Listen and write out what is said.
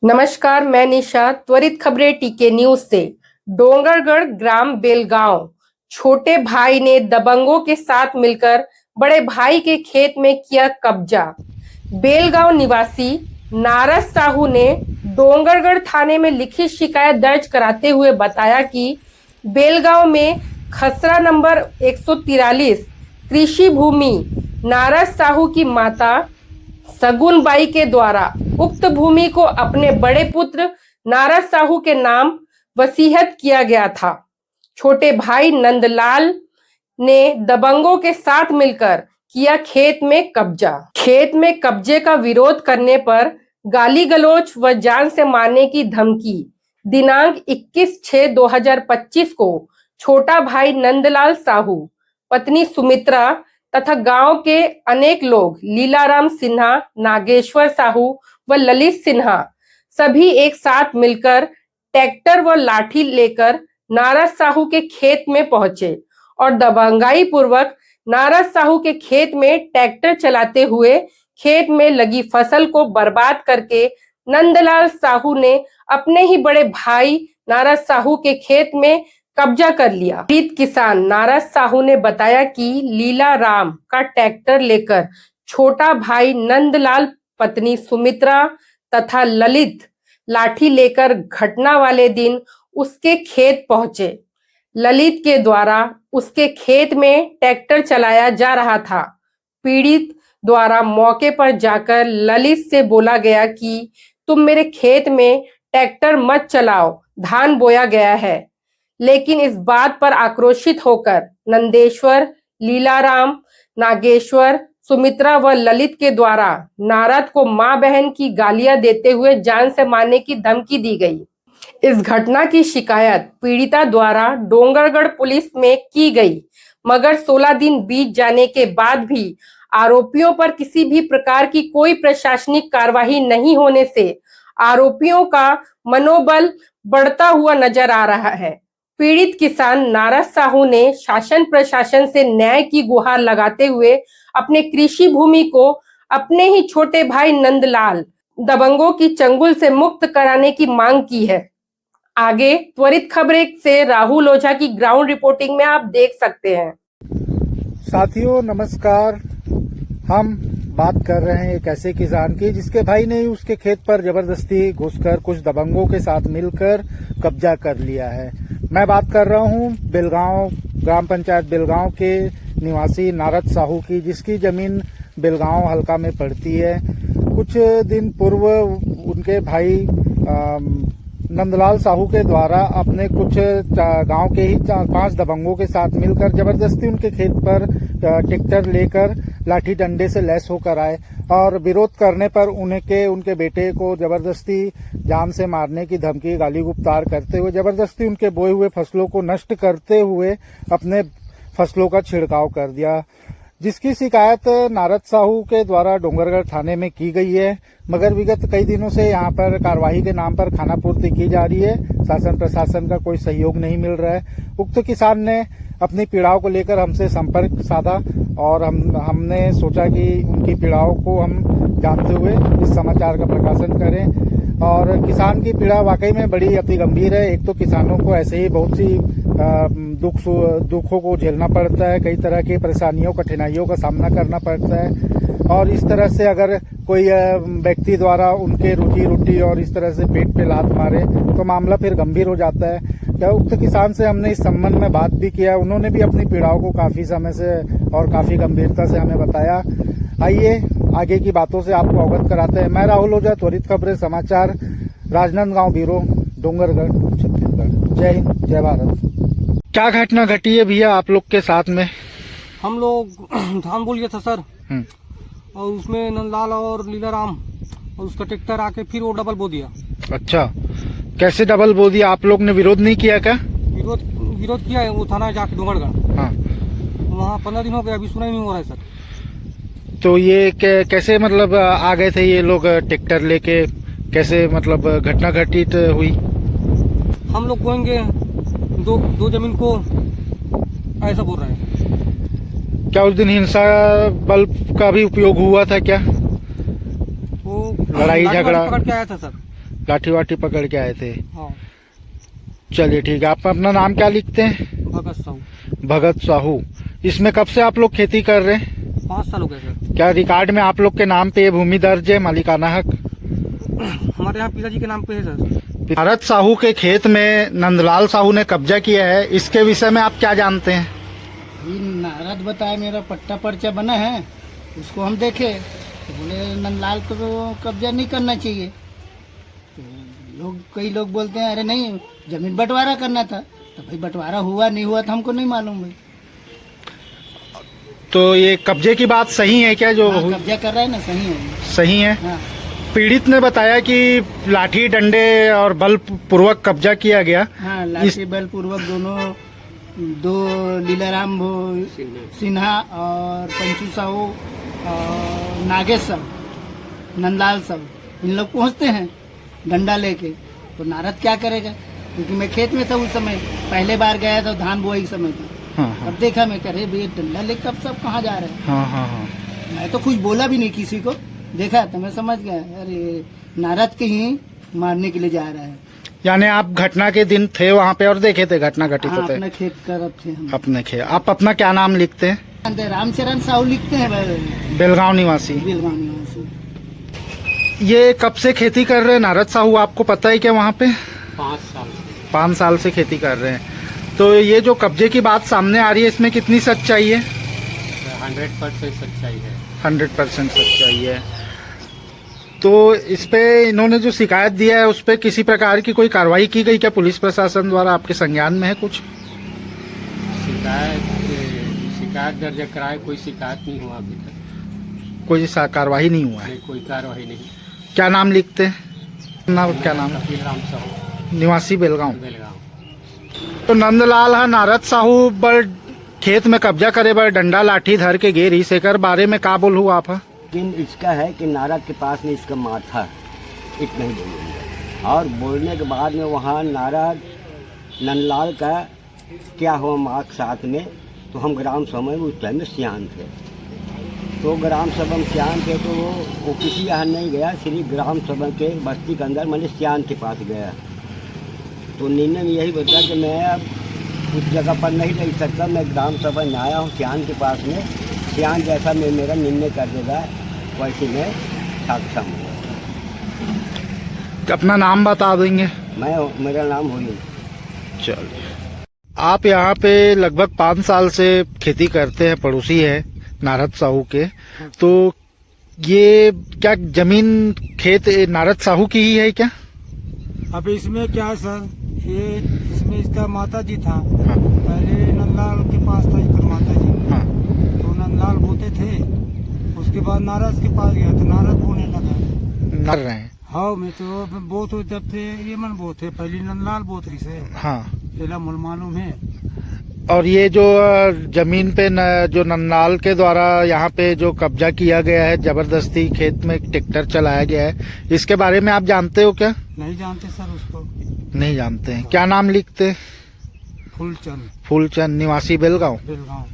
नमस्कार, मैं निशा। त्वरित खबरें टीके न्यूज से। डोंगरगढ़ ग्राम बेलगांव। छोटे भाई ने दबंगों के साथ मिलकर बड़े भाई के खेत में किया कब्जा। बेलगांव निवासी नारद साहू ने डोंगरगढ़ थाने में लिखित शिकायत दर्ज कराते हुए बताया कि बेलगांव में खसरा नंबर 143 कृषि भूमि नारद साहू की माता सगुन बाई के द्वारा उक्त भूमि को अपने बड़े पुत्र नारद साहू के नाम वसीयत किया गया था। छोटे भाई नंदलाल ने दबंगों के साथ मिलकर किया खेत में कब्जा। खेत में कब्जे का विरोध करने पर गाली गलौज व जान से मारने की धमकी दिनांक 21/6/2025 को छोटा भाई नंदलाल साहू, पत्नी सुमित्रा तथा गांव के अनेक लोग लीलाराम सिन्हा, नागेश्वर साहू व ललित सिन्हा सभी एक साथ मिलकर ट्रैक्टर व लाठी लेकर नारद साहू के खेत में पहुंचे और दबंगाई पूर्वक नारद साहू के खेत में ट्रैक्टर चलाते हुए खेत में लगी फसल को बर्बाद करके नंदलाल साहू ने अपने ही बड़े भाई नारद साहू के खेत में कब्जा कर लिया। पीड़ित किसान नारद साहू ने बताया कि लीला राम का ट्रैक्टर लेकर छोटा भाई नंदलाल, पत्नी सुमित्रा तथा ललित लाठी लेकर घटना वाले दिन उसके खेत पहुंचे। ललित के द्वारा उसके खेत में ट्रैक्टर चलाया जा रहा था। पीड़ित द्वारा मौके पर जाकर ललित से बोला गया कि तुम मेरे खेत में ट्रैक्टर मत चलाओ, धान बोया गया है। लेकिन इस बात पर आक्रोशित होकर नंदेश्वर, लीलाराम, नागेश्वर, सुमित्रा व ललित के द्वारा नारद को मां बहन की गालियां देते हुए जान से मारने की धमकी दी गई। इस घटना की शिकायत पीड़िता द्वारा डोंगरगढ़ पुलिस में की गई, मगर 16 दिन बीत जाने के बाद भी आरोपियों पर किसी भी प्रकार की कोई प्रशासनिक कार्यवाही नहीं होने से आरोपियों का मनोबल बढ़ता हुआ नजर आ रहा है। पीड़ित किसान नारद साहू ने शासन प्रशासन से न्याय की गुहार लगाते हुए अपने कृषि भूमि को अपने ही छोटे भाई नंदलाल दबंगों की चंगुल से मुक्त कराने की मांग की है। आगे त्वरित खबरें से राहुल ओझा की ग्राउंड रिपोर्टिंग में आप देख सकते हैं। साथियों नमस्कार, हम बात कर रहे हैं एक ऐसे किसान की जिसके भाई ने उसके खेत पर जबरदस्ती घुसकर कुछ दबंगों के साथ मिलकर कब्जा कर लिया है। मैं बात कर रहा हूं बेलगांव ग्राम पंचायत बेलगांव के निवासी नारद साहू की, जिसकी जमीन बेलगांव हल्का में पड़ती है। कुछ दिन पूर्व उनके भाई नंदलाल साहू के द्वारा अपने कुछ गांव के ही 4-5 दबंगों के साथ मिलकर जबरदस्ती उनके खेत पर ट्रैक्टर लेकर लाठी डंडे से लैस होकर आए और विरोध करने पर उनके बेटे को जबरदस्ती जान से मारने की धमकी, गाली गुप्तार करते हुए जबरदस्ती उनके बोए हुए फसलों को नष्ट करते हुए अपने फसलों का छिड़काव कर दिया, जिसकी शिकायत नारद साहू के द्वारा डोंगरगढ़ थाने में की गई है। मगर विगत कई दिनों से यहाँ पर कार्यवाही के नाम पर खानापूर्ति की जा रही है। शासन प्रशासन का कोई सहयोग नहीं मिल रहा है। उक्त किसान ने अपनी पीड़ाओं को लेकर हमसे संपर्क साधा और हमने सोचा कि उनकी पीड़ाओं को हम जानते हुए इस समाचार का प्रकाशन करें। और किसान की पीड़ा वाकई में बड़ी अति गंभीर है। एक तो किसानों को ऐसे ही बहुत सी दुखों को झेलना पड़ता है, कई तरह की परेशानियों, कठिनाइयों का सामना करना पड़ता है। और इस तरह से अगर कोई व्यक्ति द्वारा उनके रोजी रोटी और इस तरह से पेट पे लात मारे तो मामला फिर गंभीर हो जाता है। उक्त किसान से हमने इस संबंध में बात भी किया, उन्होंने भी अपनी पीड़ाओं को काफी समय से और काफी गंभीरता से हमें बताया। आइए आगे की बातों से आपको अवगत कराते हैं। मैं राहुल ओझा, त्वरित खबरें समाचार, राजनांदगांव ब्यूरो, डोंगरगढ़, छत्तीसगढ़। जय हिंद, जय भारत। क्या घटना घटी है भैया आप लोग के साथ में? हम लोग धान बोल गया था सर, और उसमें नंदलाल और लीलाराम और उसका ट्रैक्टर आके फिर वो डबल बो दिया। अच्छा, कैसे डबल बो दिया? आप लोग ने विरोध नहीं किया क्या? विरोध किया है, वो थाना जाके डोंगरगढ़। हाँ, वहाँ 15 दिन हो गया, अभी सुनाई नहीं हो रहा है सर। तो ये कैसे मतलब आ गए थे ये लोग ट्रैक्टर लेके? कैसे मतलब घटना घटित हुई? हम लोग बोएंगे दो जमीन को, ऐसा बोल रहे हैं। क्या उस दिन हिंसा बल का भी उपयोग हुआ था क्या? वो लड़ाई झगड़ा पकड़ के आया था सर। लाठी वाठी पकड़ के आए थे। हाँ। चलिए ठीक है, आप अपना नाम क्या लिखते हैं? भगत साहू। भगत साहू। इसमें कब से आप लोग खेती कर रहे हैं? 5 साल हो गए सर। क्या रिकॉर्ड में आप लोग के नाम पे ये भूमि दर्ज है, मालिकाना हक? हमारे यहाँ पिताजी के नाम पे है सर। भरत साहू के खेत में नंदलाल साहू ने कब्जा किया है, इसके विषय में आप क्या जानते हैं? ये नारद बताया मेरा पट्टा पर्चा बना है, उसको हम देखे तो बोले नंदलाल को तो कब्जा नहीं करना चाहिए। तो कई लोग बोलते हैं अरे नहीं जमीन बंटवारा करना था, तो भाई बंटवारा हुआ नहीं हुआ तो हमको नहीं मालूम भाई। तो ये कब्जे की बात सही है क्या जो हाँ, कब्जा कर रहा है ना, सही है। सही है? हाँ। पीड़ित ने बताया कि लाठी डंडे और बल पूर्वक कब्जा किया गया। हाँ, लाठी बल पूर्वक दोनों, 2 लीलाराम सिन्हा और पंचू साहू और नागेश साहब, नंदलाल साहब, इन लोग पहुंचते हैं डंडा लेके। तो नारद क्या करेगा, क्योंकि मैं खेत में था उस समय, पहले बार गया था, धान बुआई के समय था। हाँ, हाँ। अब देखा मैं, करे भैया डंडा लेकर अब सब कहाँ जा रहे हैं। हाँ हाँ हाँ। मैं तो कुछ बोला भी नहीं किसी को, देखा तो मैं समझ गया अरे नारद के ही मारने के लिए जा रहा है। यानी आप घटना के दिन थे वहाँ पे और देखे थे घटना घटित हाँ, होते? अपना खेत तरफ थे हम। अपने खेत। आप अपना क्या नाम लिखते हैं? रामचरण साहू लिखते हैं भाई, बेलगांव निवासी। बेलगांव निवासी। ये कब से खेती कर रहे हैं नारद साहू, आपको पता है क्या वहाँ पे? 5 साल। 5 साल से खेती कर रहे हैं। तो ये जो कब्जे की बात सामने आ रही है, इसमें कितनी सच्चाई है? 100% सच्चाई है। 100% सच्चाई है। तो इस पे इन्होंने जो शिकायत दिया है उस पे किसी प्रकार की कोई कार्रवाई की गई क्या पुलिस प्रशासन द्वारा? आपके संज्ञान में है कुछ? शिकायत दर्ज कराए, कोई शिकायत नहीं हुआ अभी तक। कोई कार्रवाई नहीं हुआ है? कोई कार्रवाई नहीं। क्या नाम लिखते हैं? क्या नाम? राम साहू, निवासी बेलगांव। बेलगांव। तो नंदलाल हा नारद साहू बड़ खेत में कब्जा करे बड़ डंडा लाठी धर के गेरी सेकर बारे में का बोल हुआ आप? लेकिन इसका है कि नारद के पास में इसका मार था, इतना ही बोलेंगे। और बोलने के बाद में वहाँ नारद नंदलाल का क्या हुआ मार्क साथ में, तो हम ग्राम सभा में उस टाइम में सियान थे। तो ग्राम सभा में सियान थे तो वो किसी यहाँ नहीं गया, सिर्फ ग्राम सभा के बस्ती के अंदर मैंने सियान के पास गया। तो निर्णय में यही बता कि मैं अब उस जगह पर नहीं रह सकता, मैं ग्राम सभा में आया हूँ सियान के पास में, सियान जैसा मैं मेरा निर्णय कर देगा वैसे मैं सक्षम हूँ। अपना नाम बता देंगे? मेरा नाम होली। चलिए, आप यहाँ पे लगभग 5 साल से खेती करते हैं, पड़ोसी है नारद साहू के। तो ये क्या जमीन खेत नारद साहू की ही है क्या? अब इसमें क्या है सर, ये इसमें इसका माता जी था। हाँ। पहले नंदलाल के पास था इकर माता जी। हाँ। तो नंदलाल बोते थे, उसके बाद नारद के पास गया तो नारद बोने लगा। नर रहे हैं। हाँ, मैं तो बोत हो जब थे ये मन बोत थे, पहले नंदलाल बोत रही से। हाँ। एला मुल मालूम है। और ये जो जमीन पे जो नंदलाल के द्वारा यहाँ पे जो कब्जा किया गया है, जबरदस्ती खेत में ट्रैक्टर चलाया गया है, इसके बारे में आप जानते हो क्या? नहीं जानते सर उसको। नहीं जानते हैं। क्या नाम लिखते हैं? फूलचंद। फूलचंद, निवासी बेलगांव। बेलगांव।